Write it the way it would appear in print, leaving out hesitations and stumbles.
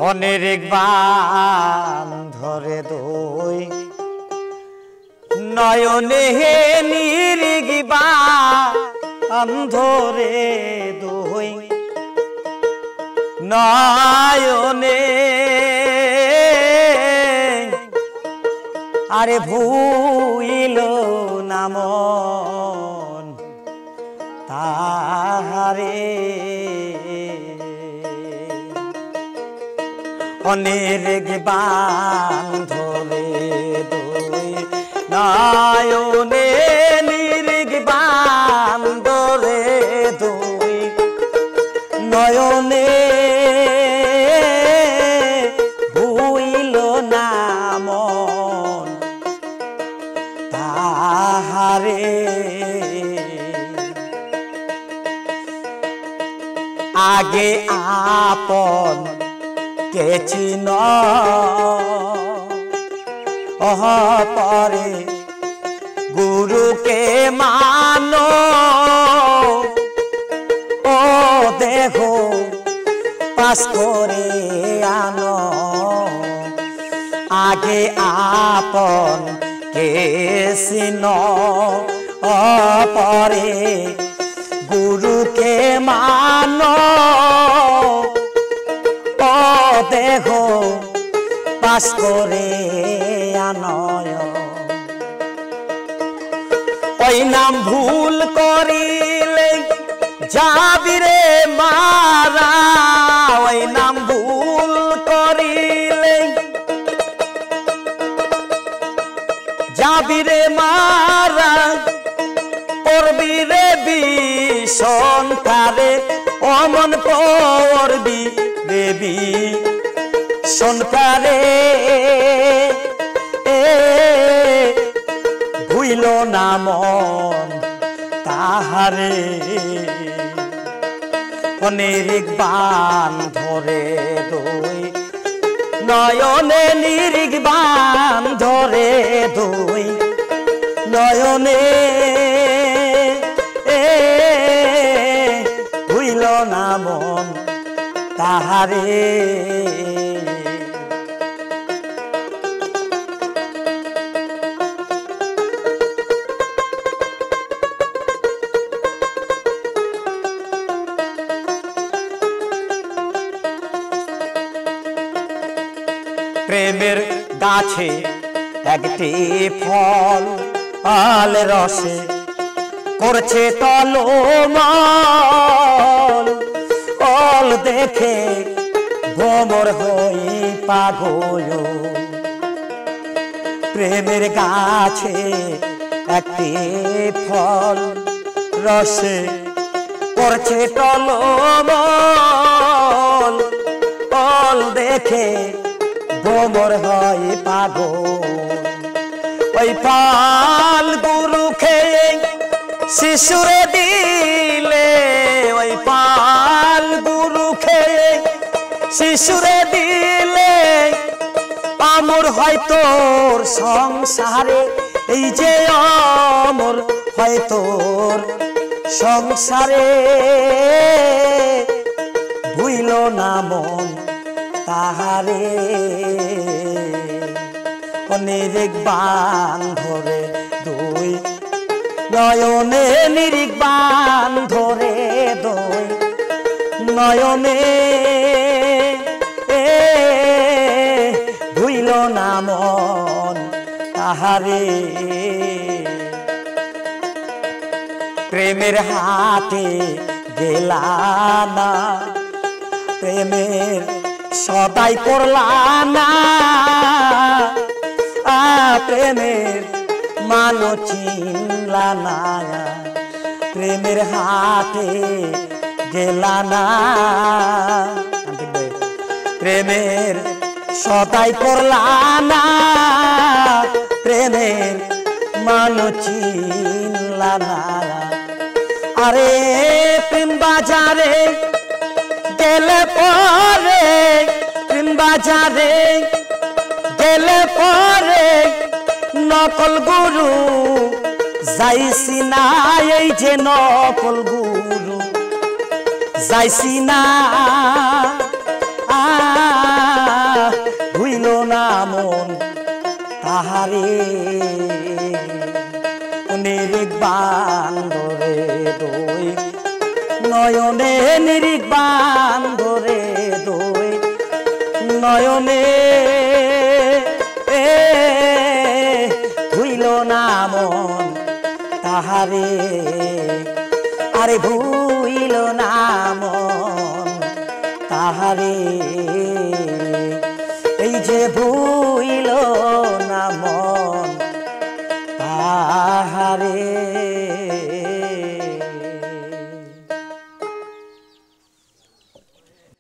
অনেক বান ধরে দই নয়নে নিরিগি বান ধরে দই নয়নে আরে ভুইল নামন তাহারে অনেক বান ধরে দই নয়নে নিরিগ বান ধরে দই নয়নে ভুইল নামন তাহারে আগে আপন কে চিন পরে গুরুকে মানো ও দেহ পাস করে আনো আগে আপন কে চিন পরে গুরুকে মানো দেহ পাস করে আনয় ওই নাম ভুল করিলে যাবি রে মারা ওই নাম ভুল করিলে যাবি রে মারা পড়বি রে বিষণ কারে অমন পড়বি দেবী সনকারে ভুইল নামন তাহারে অনেক বান ধরে দই নয়নে নিরিগ বান ধরে দই নয়নে ভুইল নামন তাহারে প্রেমের গাছে একটি ফল আল রসে করছে টলমল অল দেখে ভ্রমর হই পাগল প্রেমের গাছে একটি ফল রসে করছে টলমল অল দেখে ভ্রমর হয় পাগল ওই পাল গুরু খেয়ে শিশুরে দিলে ওই পাল গুরু খেয়ে শিশুরে দিলে আমর হয় তোর সংসারে এই যে আমর হয় তোর সংসারে ভুইল না মন তাহারে অনেক বান ধরে দই নয়নে নিরিগ বান ধরে দই নয়নে ভুইল না মন তাহারে প্রেমের হাতে গেলা না প্রেমের সদাই করলা না প্রেমের মানো চিনলা না প্রেমের হাতে গেলা না প্রেমের সদাই করলা না প্রেমের মানো চিনলা না আরে প্রেম বাজারে গেলে পরে প্রেম বাজারে গেলে পরে নকল গুরু যাইছি না এই যে নকল গুরু যাইছি না তাহারে নিরিক বান্ধরে দই নয়নে নিরিক বান্ধরে দই নয়নে ভুইল না মন তাহারে আরে ভুইল না মন তাহারে এই যে ভুইল না মন তাহারে